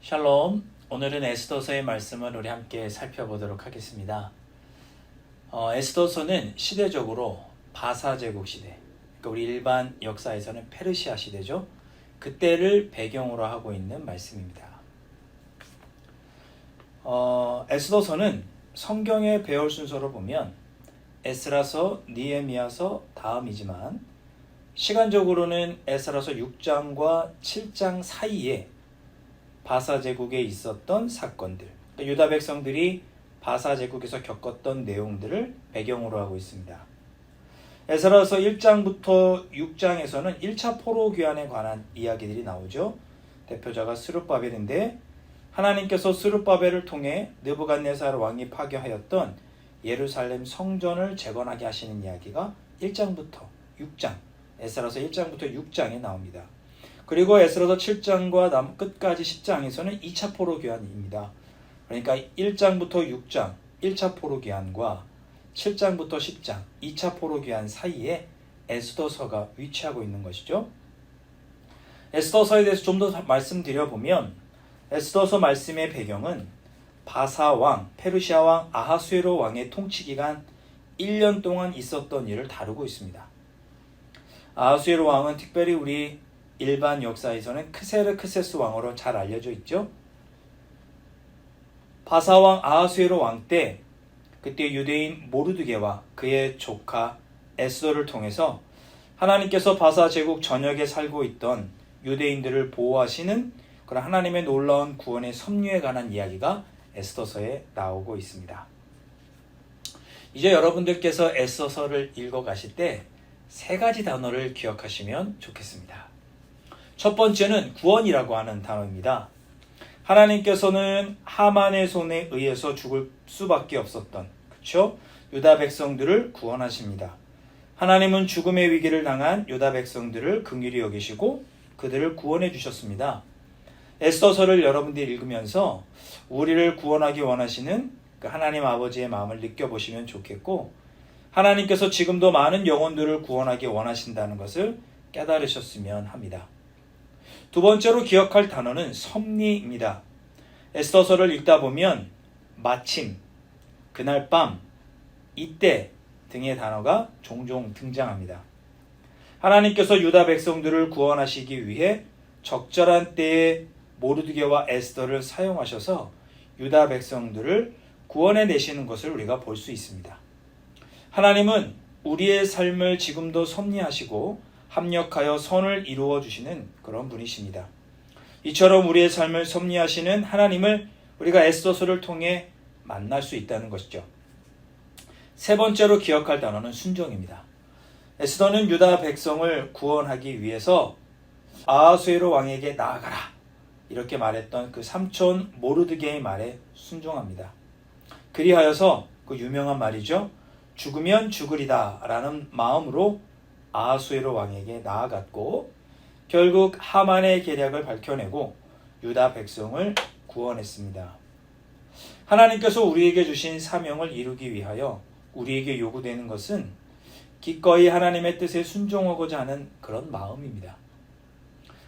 샬롬. 오늘은 에스더서의 말씀을 우리 함께 살펴보도록 하겠습니다. 에스더서는 시대적으로 바사 제국 시대, 그러니까 우리 일반 역사에서는 페르시아 시대죠. 그때를 배경으로 하고 있는 말씀입니다. 에스더서는 성경의 배열 순서로 보면 에스라서, 느헤미야서 다음이지만 시간적으로는 에스라서 6장과 7장 사이에 바사 제국에 있었던 사건들, 유다 백성들이 바사 제국에서 겪었던 내용들을 배경으로 하고 있습니다. 에스라서 1장부터 6장에서는 1차 포로 귀환에 관한 이야기들이 나오죠. 대표자가 스룹바벨인데 하나님께서 스룹바벨을 통해 느부갓네살 왕이 파괴하였던 예루살렘 성전을 재건하게 하시는 이야기가 1장부터 6장, 에스라서 1장부터 6장에 나옵니다. 그리고 에스라서 7장과 끝까지 10장에서는 2차 포로 귀환입니다. 그러니까 1장부터 6장 1차 포로 귀환과 7장부터 10장 2차 포로 귀환 사이에 에스더서가 위치하고 있는 것이죠. 에스더서에 대해서 좀 더 말씀드려보면 에스더서 말씀의 배경은 바사 왕, 페르시아 왕 아하수에로 왕의 통치기간 1년 동안 있었던 일을 다루고 있습니다. 아하수에로 왕은 특별히 우리 일반 역사에서는 크세르크세스 왕으로 잘 알려져 있죠. 바사왕 아하수에로 왕 때 그때 유대인 모르드게와 그의 조카 에스더를 통해서 하나님께서 바사 제국 전역에 살고 있던 유대인들을 보호하시는 그런 하나님의 놀라운 구원의 섭리에 관한 이야기가 에스더서에 나오고 있습니다. 이제 여러분들께서 에스더서를 읽어가실 때 세 가지 단어를 기억하시면 좋겠습니다. 첫 번째는 구원이라고 하는 단어입니다. 하나님께서는 하만의 손에 의해서 죽을 수밖에 없었던, 그렇죠? 유다 백성들을 구원하십니다. 하나님은 죽음의 위기를 당한 유다 백성들을 긍휼히 여기시고 그들을 구원해 주셨습니다. 에스더서를 여러분들이 읽으면서 우리를 구원하기 원하시는 그 하나님 아버지의 마음을 느껴보시면 좋겠고, 하나님께서 지금도 많은 영혼들을 구원하기 원하신다는 것을 깨달으셨으면 합니다. 두 번째로 기억할 단어는 섭리입니다. 에스더서를 읽다 보면 마침, 그날 밤, 이때 등의 단어가 종종 등장합니다. 하나님께서 유다 백성들을 구원하시기 위해 적절한 때에 모르드게와 에스더를 사용하셔서 유다 백성들을 구원해 내시는 것을 우리가 볼 수 있습니다. 하나님은 우리의 삶을 지금도 섭리하시고 합력하여 선을 이루어 주시는 그런 분이십니다. 이처럼 우리의 삶을 섭리하시는 하나님을 우리가 에스더서를 통해 만날 수 있다는 것이죠. 세 번째로 기억할 단어는 순종입니다. 에스더는 유다 백성을 구원하기 위해서 아하수에로 왕에게 나아가라 이렇게 말했던 그 삼촌 모르드게의 말에 순종합니다. 그리하여서 그 유명한 말이죠. 죽으면 죽으리다 라는 마음으로 아하수에로 왕에게 나아갔고 결국 하만의 계략을 밝혀내고 유다 백성을 구원했습니다. 하나님께서 우리에게 주신 사명을 이루기 위하여 우리에게 요구되는 것은 기꺼이 하나님의 뜻에 순종하고자 하는 그런 마음입니다.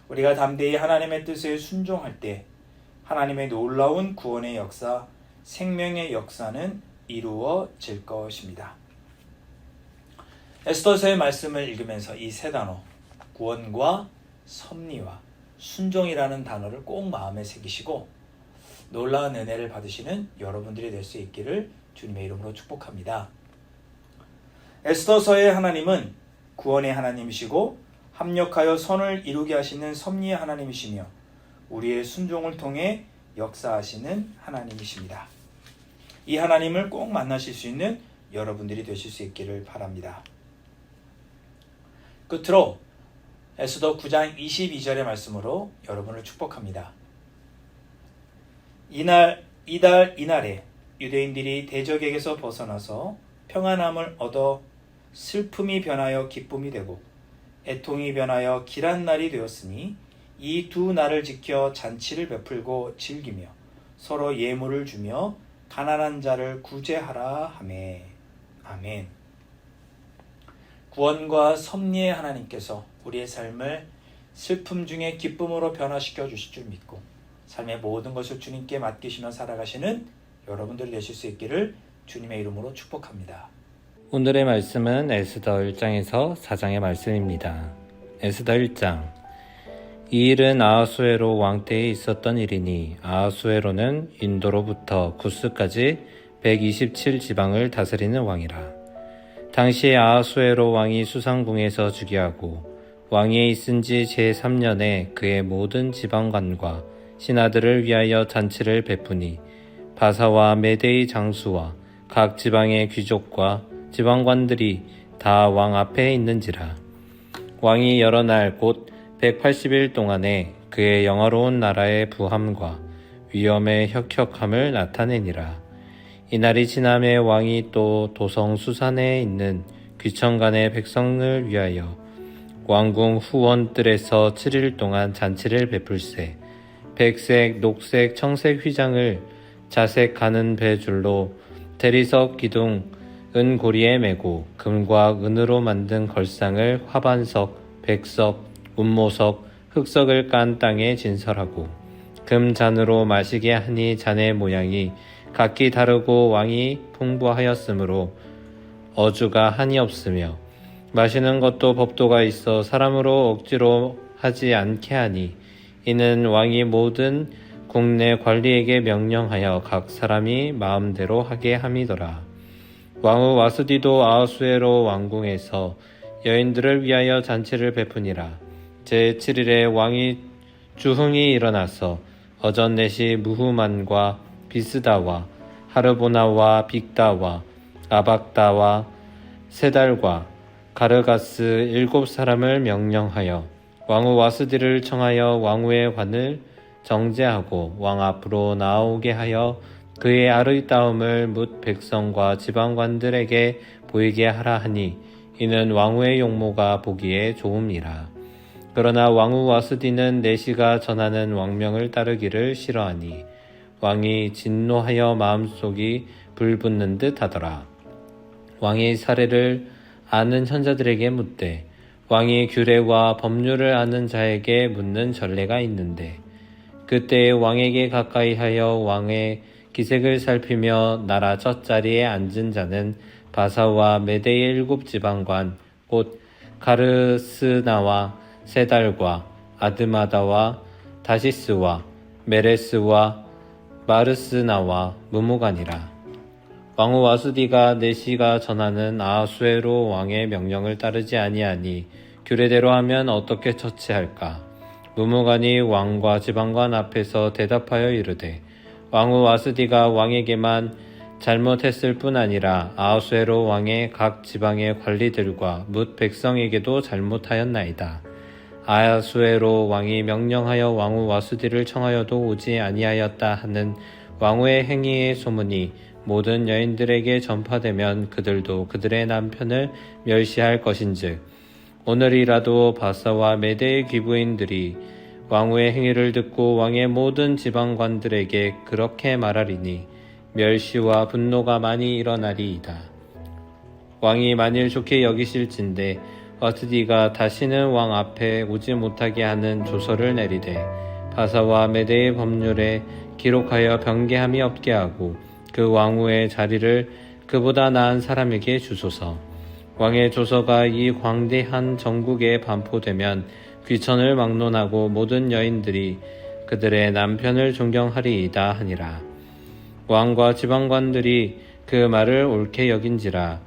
우리가 담대히 하나님의 뜻에 순종할 때 하나님의 놀라운 구원의 역사, 생명의 역사는 이루어질 것입니다. 에스더서의 말씀을 읽으면서 이 세 단어, 구원과 섭리와 순종이라는 단어를 꼭 마음에 새기시고 놀라운 은혜를 받으시는 여러분들이 될 수 있기를 주님의 이름으로 축복합니다. 에스더서의 하나님은 구원의 하나님이시고 합력하여 선을 이루게 하시는 섭리의 하나님이시며 우리의 순종을 통해 역사하시는 하나님이십니다. 이 하나님을 꼭 만나실 수 있는 여러분들이 되실 수 있기를 바랍니다. 끝으로 에스더 9장 22절의 말씀으로 여러분을 축복합니다. 이날에 유대인들이 대적에게서 벗어나서 평안함을 얻어 슬픔이 변하여 기쁨이 되고 애통이 변하여 길한 날이 되었으니 이 두 날을 지켜 잔치를 베풀고 즐기며 서로 예물을 주며 가난한 자를 구제하라 하매. 아멘. 구원과 섭리의 하나님께서 우리의 삶을 슬픔 중에 기쁨으로 변화시켜 주실 줄 믿고 삶의 모든 것을 주님께 맡기시며 살아가시는 여러분들이 되실 수 있기를 주님의 이름으로 축복합니다. 오늘의 말씀은 에스더 1장에서 4장의 말씀입니다. 에스더 1장. 이 일은 아하수에로 왕 때에 있었던 일이니 아하수에로는 인도로부터 구스까지 127지방을 다스리는 왕이라. 당시 아하수에로 왕이 수상궁에서 즉위하고 왕위에 있은 지 제3년에 그의 모든 지방관과 신하들을 위하여 잔치를 베푸니 바사와 메대의 장수와 각 지방의 귀족과 지방관들이 다 왕 앞에 있는지라. 왕이 여러 날 곧 180일 동안에 그의 영화로운 나라의 부함과 위엄의 혁혁함을 나타내니라. 이날이 지남에 왕이 또 도성 수산에 있는 귀천간의 백성을 위하여 왕궁 후원들에서 7일 동안 잔치를 베풀세. 백색, 녹색, 청색 휘장을 자색 가는 배줄로 대리석 기둥 은고리에 메고 금과 은으로 만든 걸상을 화반석, 백석, 운모석, 흑석을 깐 땅에 진설하고 금잔으로 마시게 하니 잔의 모양이 각기 다르고 왕이 풍부하였으므로 어주가 한이 없으며 마시는 것도 법도가 있어 사람으로 억지로 하지 않게 하니 이는 왕이 모든 국내 관리에게 명령하여 각 사람이 마음대로 하게 함이더라. 왕후 와스디도 아하수에로 왕궁에서 여인들을 위하여 잔치를 베푸니라. 제7일에 왕이 주흥이 일어나서 어전 넷이 무후만과 비스다와 하르보나와 빅다와 아박다와 세달과 가르가스 7사람을 명령하여 왕후 와스디를 청하여 왕후의 관을 정제하고 왕 앞으로 나오게 하여 그의 아르따움을 뭇 백성과 지방관들에게 보이게 하라 하니 이는 왕후의 용모가 보기에 좋음이라. 그러나 왕후 와스디는 내시가 전하는 왕명을 따르기를 싫어하니 왕이 진노하여 마음속이 불붙는 듯 하더라. 왕이 사례를 아는 현자들에게 묻되 왕이 규례와 법률을 아는 자에게 묻는 전례가 있는데 그때 왕에게 가까이 하여 왕의 기색을 살피며 나라 첫 자리에 앉은 자는 바사와 메대의 7지방관 곧 가르스나와 세달과 아드마다와 다시스와 메레스와 마르스나와 무무간이라. 왕후 와스디가 내시가 전하는 아하수에로 왕의 명령을 따르지 아니하니 규례대로 하면 어떻게 처치할까? 무무간이 왕과 지방관 앞에서 대답하여 이르되 왕후 와스디가 왕에게만 잘못했을 뿐 아니라 아하수에로 왕의 각 지방의 관리들과 뭇 백성에게도 잘못하였나이다. 아하수에로 왕이 명령하여 왕후 와스디를 청하여도 오지 아니하였다 하는 왕후의 행위의 소문이 모든 여인들에게 전파되면 그들도 그들의 남편을 멸시할 것인즉 오늘이라도 바사와 메대의 귀부인들이 왕후의 행위를 듣고 왕의 모든 지방관들에게 그렇게 말하리니 멸시와 분노가 많이 일어나리이다. 왕이 만일 좋게 여기실진대 와스디가 다시는 왕 앞에 오지 못하게 하는 조서를 내리되 바사와 메대의 법률에 기록하여 변개함이 없게 하고 그 왕후의 자리를 그보다 나은 사람에게 주소서. 왕의 조서가 이 광대한 전국에 반포되면 귀천을 막론하고 모든 여인들이 그들의 남편을 존경하리이다 하니라. 왕과 지방관들이 그 말을 옳게 여긴지라.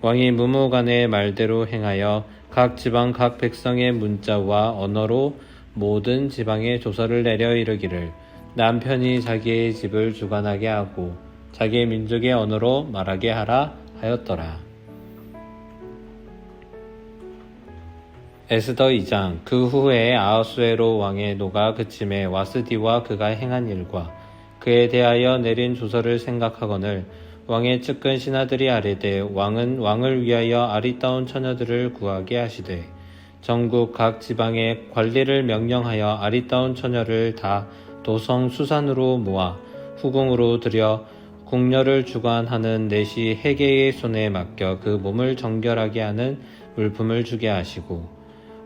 왕이 무무간의 말대로 행하여 각 지방 각 백성의 문자와 언어로 모든 지방에 조서를 내려 이르기를 남편이 자기의 집을 주관하게 하고 자기의 민족의 언어로 말하게 하라 하였더라. 에스더 2장. 그 후에 아하수에로 왕의 노가 그침에 와스디와 그가 행한 일과 그에 대하여 내린 조서를 생각하거늘 왕의 측근 신하들이 아뢰되 왕은 왕을 위하여 아리따운 처녀들을 구하게 하시되 전국 각 지방의 관리를 명령하여 아리따운 처녀를 다 도성 수산으로 모아 후궁으로 들여 궁녀를 주관하는 내시 헤게의 손에 맡겨 그 몸을 정결하게 하는 물품을 주게 하시고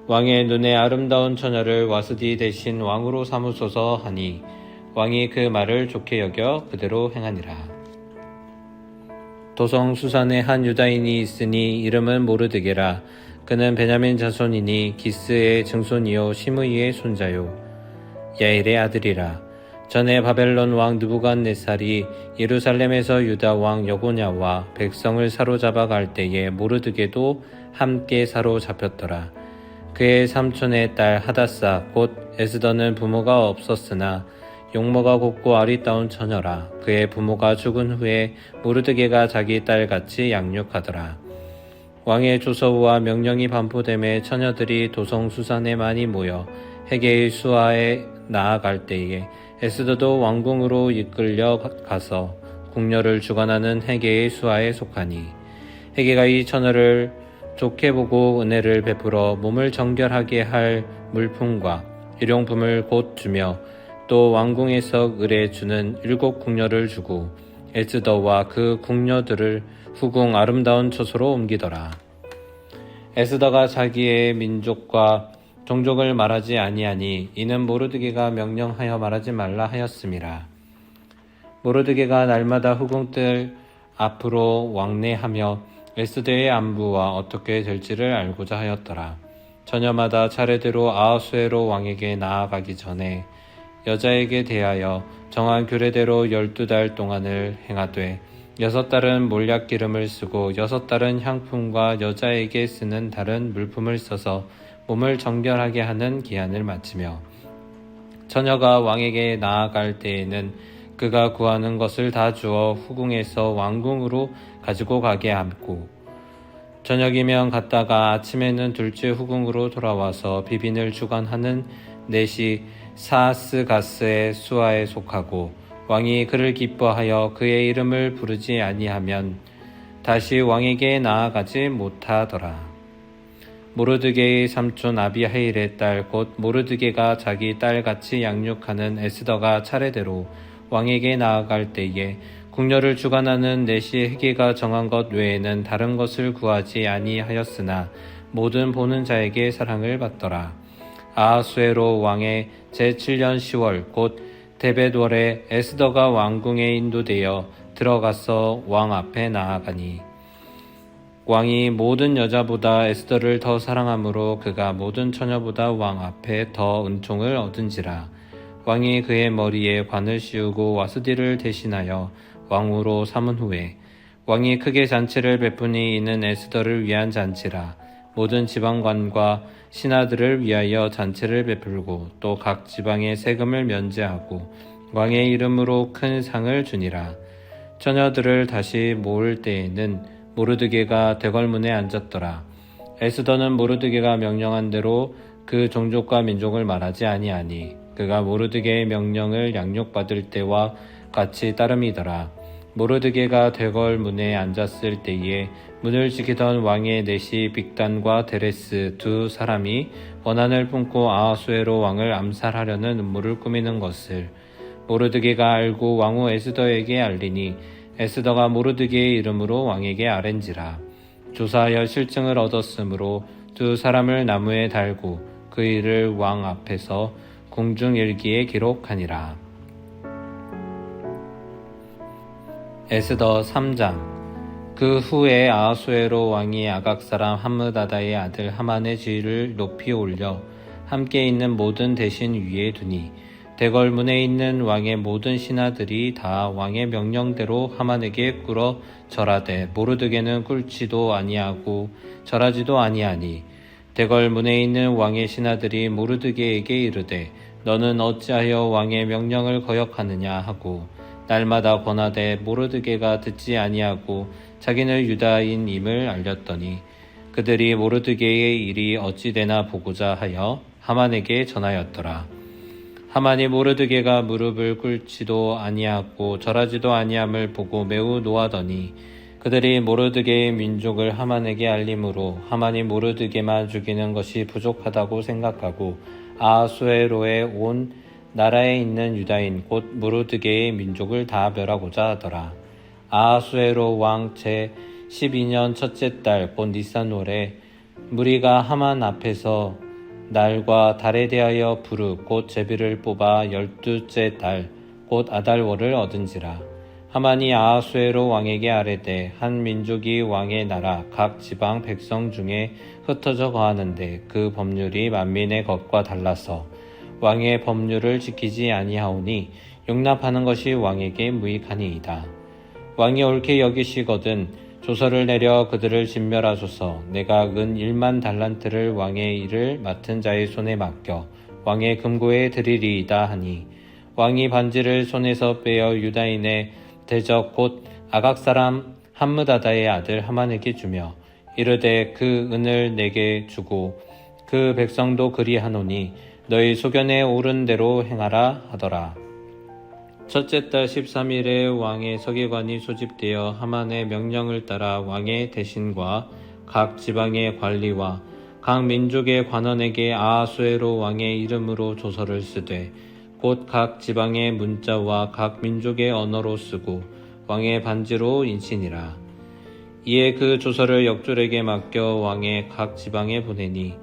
왕의 눈에 아름다운 처녀를 와스디 대신 왕으로 삼으소서 하니 왕이 그 말을 좋게 여겨 그대로 행하니라. 도성 수산에 한 유다인이 있으니 이름은 모르드게라. 그는 베냐민 자손이니 기스의 증손이요 시므이의 손자요 야일의 아들이라. 전에 바벨론 왕 느부갓네살이 예루살렘에서 유다 왕 여고냐와 백성을 사로잡아 갈 때에 모르드게도 함께 사로잡혔더라. 그의 삼촌의 딸 하다사 곧 에스더는 부모가 없었으나 용모가 곱고 아리따운 처녀라. 그의 부모가 죽은 후에 모르드게가 자기 딸같이 양육하더라. 왕의 조서와 명령이 반포됨에 처녀들이 도성 수산에 많이 모여 헤게의 수하에 나아갈 때에 에스더도 왕궁으로 이끌려 가서 궁녀를 주관하는 헤게의 수하에 속하니 헤게가 이 처녀를 좋게 보고 은혜를 베풀어 몸을 정결하게 할 물품과 일용품을 곧 주며 또 왕궁에서 을에 주는 7 궁녀를 주고 에스더와 그 궁녀들을 후궁 아름다운 처소로 옮기더라. 에스더가 자기의 민족과 종족을 말하지 아니하니 이는 모르드게가 명령하여 말하지 말라 하였음이라. 모르드게가 날마다 후궁들 앞으로 왕래하며 에스더의 안부와 어떻게 될지를 알고자 하였더라. 처녀마다 차례대로 아하수에로 왕에게 나아가기 전에 여자에게 대하여 정한 규례대로 12달 동안을 행하되 6달은 몰약 기름을 쓰고 6달은 향품과 여자에게 쓰는 다른 물품을 써서 몸을 정결하게 하는 기한을 마치며 처녀가 왕에게 나아갈 때에는 그가 구하는 것을 다 주어 후궁에서 왕궁으로 가지고 가게 하고 저녁이면 갔다가 아침에는 둘째 후궁으로 돌아와서 비빈을 주관하는 넷이 사스가스의 수하에 속하고 왕이 그를 기뻐하여 그의 이름을 부르지 아니하면 다시 왕에게 나아가지 못하더라. 모르드게의 삼촌 아비하일의 딸 곧 모르드게가 자기 딸같이 양육하는 에스더가 차례대로 왕에게 나아갈 때에 궁녀를 주관하는 넷이 헤게가 정한 것 외에는 다른 것을 구하지 아니하였으나 모든 보는 자에게 사랑을 받더라. 아하수에로 왕의 제7년 10월 곧 데벳월에 에스더가 왕궁에 인도되어 들어가서 왕 앞에 나아가니 왕이 모든 여자보다 에스더를 더 사랑하므로 그가 모든 처녀보다 왕 앞에 더 은총을 얻은지라. 왕이 그의 머리에 관을 씌우고 와스디를 대신하여 왕으로 삼은 후에 왕이 크게 잔치를 베푸니 이는 에스더를 위한 잔치라. 모든 지방관과 신하들을 위하여 잔치를 베풀고 또 각 지방의 세금을 면제하고 왕의 이름으로 큰 상을 주니라. 처녀들을 다시 모을 때에는 모르드게가 대궐문에 앉았더라. 에스더는 모르드게가 명령한 대로 그 종족과 민족을 말하지 아니하니 그가 모르드게의 명령을 양육받을 때와 같이 따름이더라. 모르드게가 대궐문에 앉았을 때에 문을 지키던 왕의 넷이 빅단과 데레스 2 사람이 원한을 품고 아하수에로 왕을 암살하려는 음모를 꾸미는 것을 모르드게가 알고 왕후 에스더에게 알리니 에스더가 모르드게의 이름으로 왕에게 아랜지라. 조사하여 실증을 얻었으므로 2 사람을 나무에 달고 그 일을 왕 앞에서 궁중일기에 기록하니라. 에스더 3장. 그 후에 아하수에로 왕이 아각 사람 함므다다의 아들 하만의 지위를 높이 올려 함께 있는 모든 대신 위에 두니 대궐문에 있는 왕의 모든 신하들이 다 왕의 명령대로 하만에게 꿇어 절하되 모르드게는 꿇지도 아니하고 절하지도 아니하니 대궐문에 있는 왕의 신하들이 모르드게에게 이르되 너는 어찌하여 왕의 명령을 거역하느냐 하고 날마다 권하되 모르드게가 듣지 아니하고 자기는 유다인임을 알렸더니 그들이 모르드게의 일이 어찌 되나 보고자 하여 하만에게 전하였더라. 하만이 모르드게가 무릎을 꿇지도 아니하고 절하지도 아니함을 보고 매우 노하더니 그들이 모르드게의 민족을 하만에게 알림으로 하만이 모르드게만 죽이는 것이 부족하다고 생각하고 아하수에로에 온 나라에 있는 유다인 곧 모르드게의 민족을 다 멸하고자 하더라. 아하수에로 왕 제 12년 첫째 달 곧 니산월에 무리가 하만 앞에서 날과 달에 대하여 부르 곧 제비를 뽑아 12째 달 곧 아달월을 얻은지라. 하만이 아하수에로 왕에게 아뢰되 한 민족이 왕의 나라 각 지방 백성 중에 흩어져 거하는데 그 법률이 만민의 것과 달라서 왕의 법률을 지키지 아니하오니 용납하는 것이 왕에게 무익하니이다. 왕이 옳게 여기시거든 조서를 내려 그들을 진멸하소서. 내가 은 1만 달란트를 왕의 일을 맡은 자의 손에 맡겨 왕의 금고에 드리리이다 하니 왕이 반지를 손에서 빼어 유다인의 대적 곧 아각 사람 함므다다의 아들 하만에게 주며 이르되 그 은을 내게 주고 그 백성도 그리하노니 너희 소견에 옳은 대로 행하라 하더라. 첫째 달 13일에 왕의 서기관이 소집되어 하만의 명령을 따라 왕의 대신과 각 지방의 관리와 각 민족의 관원에게 아하수에로 왕의 이름으로 조서를 쓰되 곧 각 지방의 문자와 각 민족의 언어로 쓰고 왕의 반지로 인치니라. 이에 그 조서를 역졸에게 맡겨 왕의 각 지방에 보내니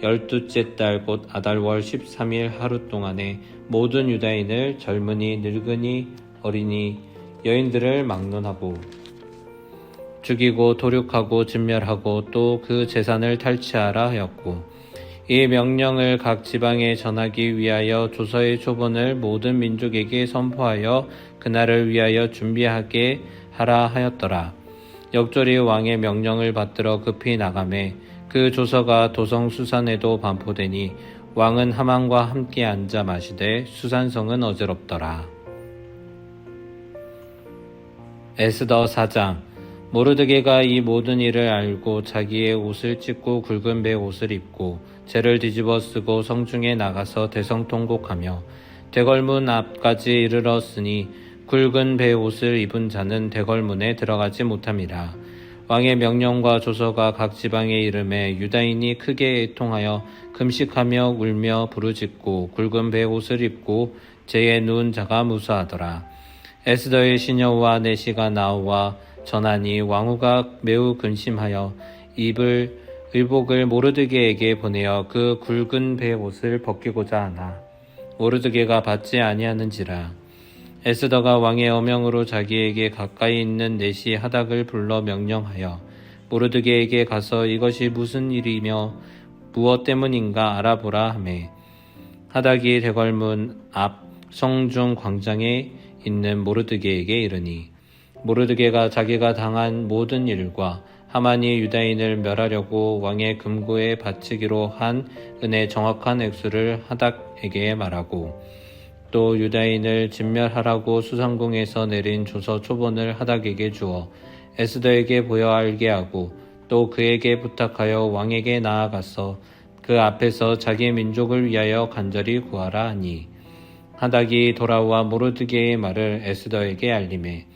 12째 달 곧 아달월 13일 하루 동안에 모든 유다인을 젊은이 늙은이 어린이 여인들을 막론하고 죽이고 도륙하고 진멸하고 또 그 재산을 탈취하라 하였고 이 명령을 각 지방에 전하기 위하여 조서의 초본을 모든 민족에게 선포하여 그날을 위하여 준비하게 하라 하였더라. 역졸이 왕의 명령을 받들어 급히 나가매 그 조서가 도성 수산에도 반포되니 왕은 하만과 함께 앉아 마시되 수산성은 어지럽더라. 에스더 4장. 모르드게가 이 모든 일을 알고 자기의 옷을 찢고 굵은 배 옷을 입고 재를 뒤집어 쓰고 성중에 나가서 대성통곡하며 대궐문 앞까지 이르렀으니 굵은 배 옷을 입은 자는 대궐문에 들어가지 못함이라. 왕의 명령과 조서가 각 지방에 이름에 유다인이 크게 애통하여 금식하며 울며 부르짖고 굵은 배 옷을 입고 재에 누운 자가 무수하더라. 에스더의 시녀와 내시가 나와 전하니 왕후가 매우 근심하여 입을 의복을 모르드게에게 보내어 그 굵은 배 옷을 벗기고자 하나 모르드게가 받지 아니하는지라. 에스더가 왕의 어명으로 자기에게 가까이 있는 내시 하닥을 불러 명령하여 모르드게에게 가서 이것이 무슨 일이며 무엇 때문인가 알아보라 하매 하닥이 대궐문 앞 성중 광장에 있는 모르드게에게 이르니 모르드게가 자기가 당한 모든 일과 하만이 유다인을 멸하려고 왕의 금고에 바치기로 한 은의 정확한 액수를 하닥에게 말하고 또 유다인을 진멸하라고 수상궁에서 내린 조서 초본을 하닥에게 주어 에스더에게 보여 알게 하고 또 그에게 부탁하여 왕에게 나아가서 그 앞에서 자기 민족을 위하여 간절히 구하라 하니 하닥이 돌아와 모르드게의 말을 에스더에게 알리매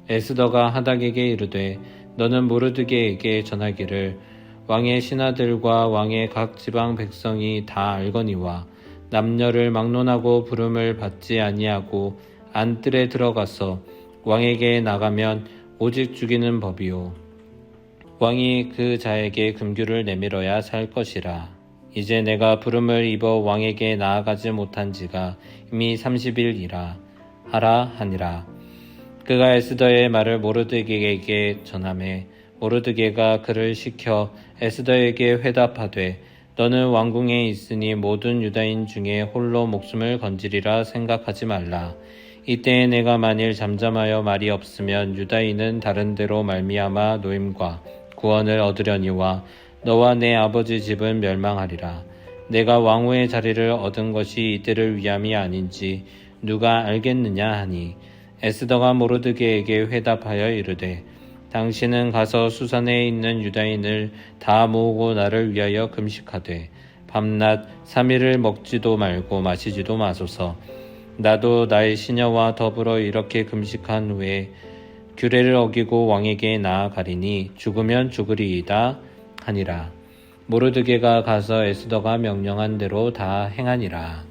에스더가 하닥에게 이르되 너는 모르드게에게 전하기를 왕의 신하들과 왕의 각 지방 백성이 다 알거니와 남녀를 막론하고 부름을 받지 아니하고 안뜰에 들어가서 왕에게 나가면 오직 죽이는 법이요 왕이 그 자에게 금규를 내밀어야 살 것이라. 이제 내가 부름을 입어 왕에게 나아가지 못한 지가 이미 30일이라 하라 하니라. 그가 에스더의 말을 모르드게에게 전하매 모르드게가 그를 시켜 에스더에게 회답하되 너는 왕궁에 있으니 모든 유다인 중에 홀로 목숨을 건지리라 생각하지 말라. 이때에 내가 만일 잠잠하여 말이 없으면 유다인은 다른 데로 말미암아 노임과 구원을 얻으려니와 너와 내 아버지 집은 멸망하리라. 내가 왕후의 자리를 얻은 것이 이때를 위함이 아닌지 누가 알겠느냐 하니 에스더가 모르드게에게 회답하여 이르되 당신은 가서 수산에 있는 유다인을 다 모으고 나를 위하여 금식하되 밤낮 3일을 먹지도 말고 마시지도 마소서. 나도 나의 시녀와 더불어 이렇게 금식한 후에 규례를 어기고 왕에게 나아가리니 죽으면 죽으리이다 하니라. 모르드게가 가서 에스더가 명령한 대로 다 행하니라.